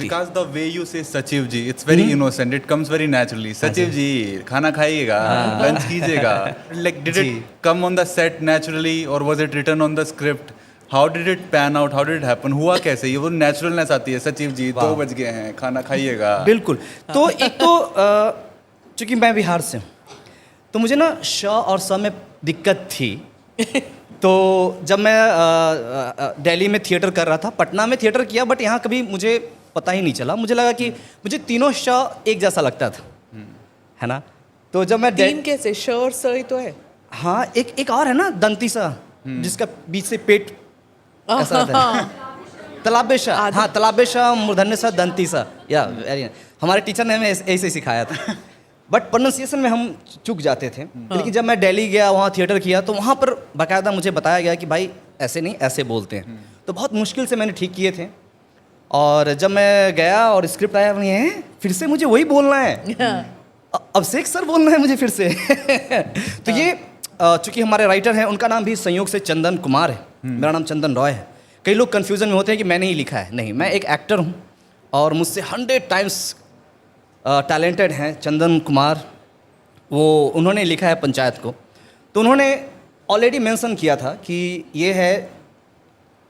दिखती। Because the way you say Sachiv ji, it's very innocent. It comes very naturally. Sachiv ji, खाना खाइएगा, lunch कीजिएगा. Like, did it come on the set naturally, or was it written on the script? How did it pan out? How did it happen? हुआ कैसे? ये वो naturalness आती है. सचिव जी 2 बज गए हैं, खाना खाइएगा. बिल्कुल। तो एक तो चूंकि मैं बिहार से हूँ, तो मुझे ना श और स में दिक्कत थी। तो जब मैं दिल्ली में थिएटर कर रहा था, पटना में थिएटर किया, बट यहाँ कभी मुझे पता ही नहीं चला। मुझे लगा कि मुझे तीनों श एक जैसा लगता था, है ना। तो जब मैं 3 कैसे? श और स ही तो है। हाँ, एक और है ना, दंती सा, जिसका बीच से पेट ऐसा रहता है। तलाबेशा, हाँ, तलाबेशा, मूर्धन्य सा, दंती सा, या वेरी। हमारे टीचर ने हमें ऐसे ही सिखाया था। बट प्रोनाउंसिएशन में हम चूक जाते थे। लेकिन जब मैं दिल्ली गया, वहाँ थिएटर किया, तो वहाँ पर बाकायदा मुझे बताया गया कि भाई ऐसे नहीं, ऐसे बोलते हैं। तो बहुत मुश्किल से मैंने ठीक किए थे। और जब मैं गया और स्क्रिप्ट आया, फिर से मुझे वही बोलना है, अभिषेक सर बोलना है मुझे फिर से। तो ये चूँकि हमारे राइटर हैं, उनका नाम भी संयोग से चंदन कुमार है, मेरा नाम चंदन रॉय है। कई लोग कन्फ्यूज़न में होते हैं कि मैंने ही लिखा है। नहीं, मैं एक एक्टर हूँ और मुझसे 100 टाइम्स टैलेंटेड हैं चंदन कुमार। वो उन्होंने लिखा है पंचायत को। तो उन्होंने ऑलरेडी मेंशन किया था कि ये है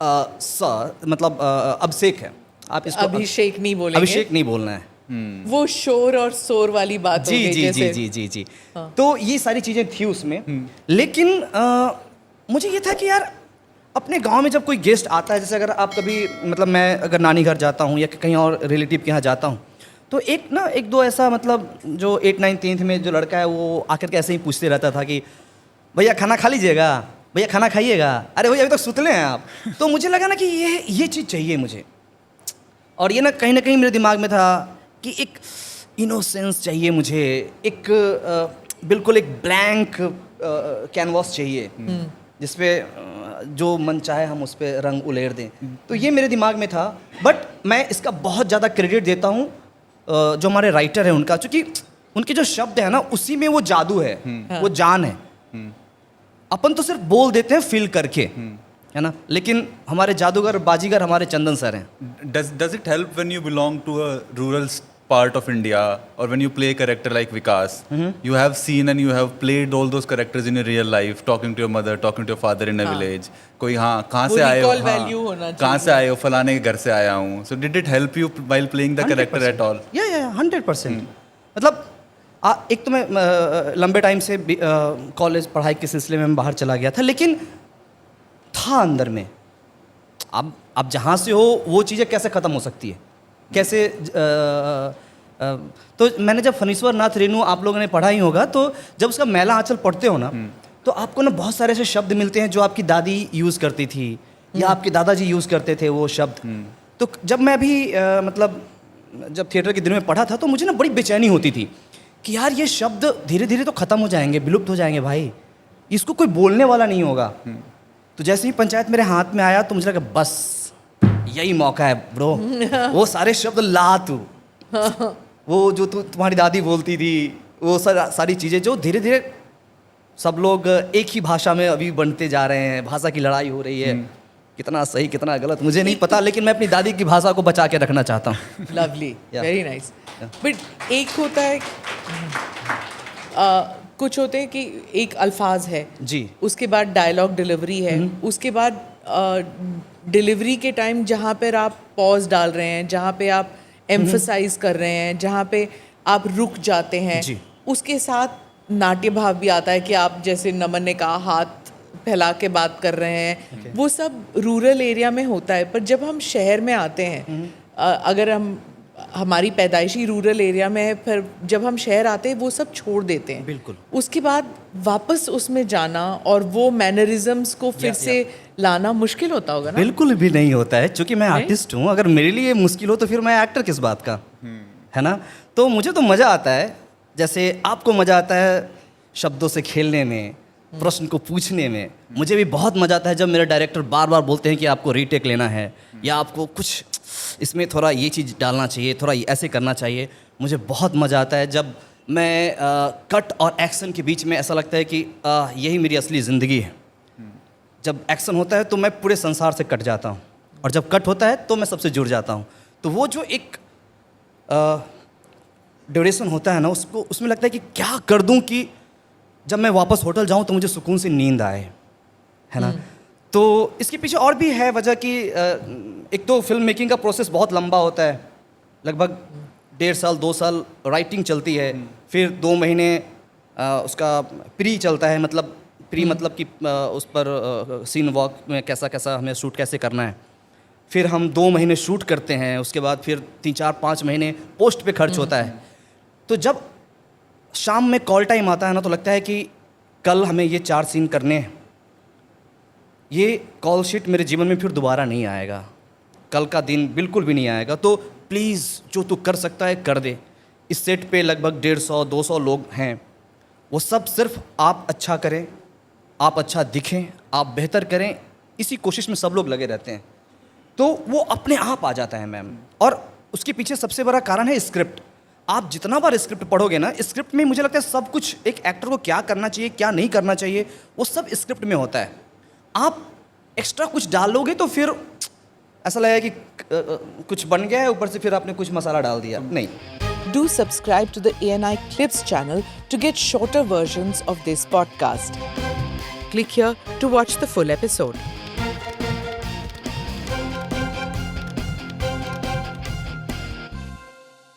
मतलब अभिषेक है। आप इसको अभिषेक नहीं बोलेंगे, अभिषेक नहीं बोलना है। वो शोर और शोर वाली बात हो जी गई जी जैसे। जी जी जी जी। तो ये सारी चीज़ें थी उसमें। लेकिन मुझे ये था कि यार अपने गांव में जब कोई गेस्ट आता है, जैसे अगर आप कभी, मतलब मैं अगर नानी घर जाता हूँ या कहीं और रिलेटिव के यहाँ जाता हूँ, तो एक दो ऐसा, मतलब जो 8, 9, 10th में जो लड़का है, वो आकर के ऐसे ही पूछते रहता था कि भैया खाना खा लीजिएगा, भैया खाना खाइएगा, अरे भैया अभी तक सुतले हैं आप। तो मुझे लगा ना कि ये चीज़ चाहिए मुझे। और ये ना कहीं मेरे दिमाग में था कि एक इनोसेंस चाहिए मुझे, एक बिल्कुल एक ब्लैंक कैनवास चाहिए, जिसपे जो मन चाहे हम उस पर रंग उलेर दें। तो ये मेरे दिमाग में था। बट मैं इसका बहुत ज़्यादा क्रेडिट देता हूँ जो हमारे राइटर हैं उनका, क्योंकि उनके जो शब्द है ना, उसी में वो जादू है, वो जान है। अपन तो सिर्फ बोल देते हैं फील करके, है ना, लेकिन हमारे जादूगर बाजीगर हमारे चंदन सर हैं। Does it help when you belong to a rural part of India, or when you play a character like Vikas? You have seen and you have played all those characters in your real life, talking to your mother, talking to your father in a village. कोई हाँ, कहाँ से आए हो, कहाँ से आए हो, फलाने के घर से आया हूँ. So did it help you while playing the character at all? Yeah, 100%. मतलब एक तो मैं लंबे टाइम से कॉलेज पढ़ाई के सिलसिले में बाहर चला गया था, लेकिन था अंदर में। अब जहाँ से हो वो चीज़ें कैसे ख़त्म हो सकती है, कैसे तो मैंने जब फणीश्वर नाथ रेणु आप लोगों ने पढ़ा ही होगा, तो जब उसका मैला आंचल पढ़ते हो ना, तो आपको ना बहुत सारे ऐसे शब्द मिलते हैं जो आपकी दादी यूज़ करती थी या आपके दादाजी यूज़ करते थे वो शब्द। तो जब मैं भी मतलब जब थिएटर के दिनों में पढ़ा था, तो मुझे ना बड़ी बेचैनी होती थी कि यार ये शब्द धीरे धीरे तो ख़त्म हो जाएंगे, विलुप्त हो जाएंगे भाई, इसको कोई बोलने वाला नहीं होगा। तो जैसे ही पंचायत मेरे हाथ में आया, तो मुझे लगा बस यही मौका है ब्रो। वो सारे शब्द ला तू, वो जो तुम्हारी दादी बोलती थी, वो सारी चीज़ें जो धीरे धीरे सब लोग एक ही भाषा में अभी बनते जा रहे हैं, भाषा की लड़ाई हो रही है। कितना सही कितना गलत मुझे नहीं पता, लेकिन मैं अपनी दादी की भाषा को बचा के रखना चाहता हूँ। Lovely, very nice. बट एक होता है कुछ होते हैं कि एक अल्फाज है जी, उसके बाद डायलॉग डिलीवरी है, उसके बाद डिलीवरी के टाइम जहाँ पर आप पॉज डाल रहे हैं, जहाँ पे आप एम्फसाइज कर रहे हैं, जहाँ पे आप रुक जाते हैं, उसके साथ नाट्य भाव भी आता है कि आप जैसे नमन ने कहा हाथ फैला के बात कर रहे हैं। वो सब रूरल एरिया में होता है, पर जब हम शहर में आते हैं, अगर हमारी पैदाइशी रूरल एरिया में है, फिर जब हम शहर आते हैं वो सब छोड़ देते हैं। बिल्कुल। उसके बाद वापस उसमें जाना और वो मैनरिज्म्स को फिर से लाना मुश्किल होता होगा ना? बिल्कुल भी नहीं होता है, क्योंकि मैं आर्टिस्ट हूँ। अगर मेरे लिए मुश्किल हो तो फिर मैं एक्टर किस बात का, है ना। तो मुझे तो मज़ा आता है, जैसे आपको मज़ा आता है शब्दों से खेलने में, प्रश्न को पूछने में। मुझे भी बहुत मज़ा आता है जब मेरे डायरेक्टर बार बार बोलते हैं कि आपको रीटेक लेना है, या आपको कुछ इसमें थोड़ा ये चीज़ डालना चाहिए, थोड़ा ऐसे करना चाहिए। मुझे बहुत मज़ा आता है जब मैं कट और एक्शन के बीच में ऐसा लगता है कि यही मेरी असली ज़िंदगी है। जब एक्शन होता है तो मैं पूरे संसार से कट जाता हूँ, और जब कट होता है तो मैं सबसे जुड़ जाता हूँ। तो वो जो एक ड्यूरेशन होता है ना, उसको उसमें लगता है कि क्या कर दूं कि जब मैं वापस होटल जाऊं तो मुझे सुकून से नींद आए, है ना। तो इसके पीछे और भी है वजह कि एक तो फिल्म मेकिंग का प्रोसेस बहुत लंबा होता है, लगभग 1.5 साल 2 साल राइटिंग चलती है, फिर 2 महीने उसका प्री चलता है, मतलब प्री मतलब कि उस पर सीन वॉक में कैसा कैसा हमें शूट कैसे करना है, फिर हम 2 महीने शूट करते हैं, उसके बाद फिर 3 4 5 महीने पोस्ट पे खर्च होता है। तो जब शाम में कॉल टाइम आता है ना, तो लगता है कि कल हमें ये 4 सीन करने हैं, ये कॉल शीट मेरे जीवन में फिर दोबारा नहीं आएगा, कल का दिन बिल्कुल भी नहीं आएगा। तो प्लीज़ जो तू कर सकता है कर दे। इस सेट पे लगभग 150 200 लोग हैं, वो सब सिर्फ आप अच्छा करें, आप अच्छा दिखें, आप बेहतर करें, इसी कोशिश में सब लोग लगे रहते हैं। तो वो अपने आप आ जाता है मैम। और उसके पीछे सबसे बड़ा कारण है स्क्रिप्ट। आप जितना बार स्क्रिप्ट पढ़ोगे ना, स्क्रिप्ट में मुझे लगता है सब कुछ, एक एक्टर को क्या करना चाहिए क्या नहीं करना चाहिए, वो सब स्क्रिप्ट में होता है। आप एक्स्ट्रा कुछ डालोगे तो फिर ऐसा लगेगा कि कुछ बन गया है, ऊपर से फिर आपने कुछ मसाला डाल दिया, नहीं। Do subscribe to the ANI Clips channel to get shorter versions of this podcast. Click here to watch the full episode.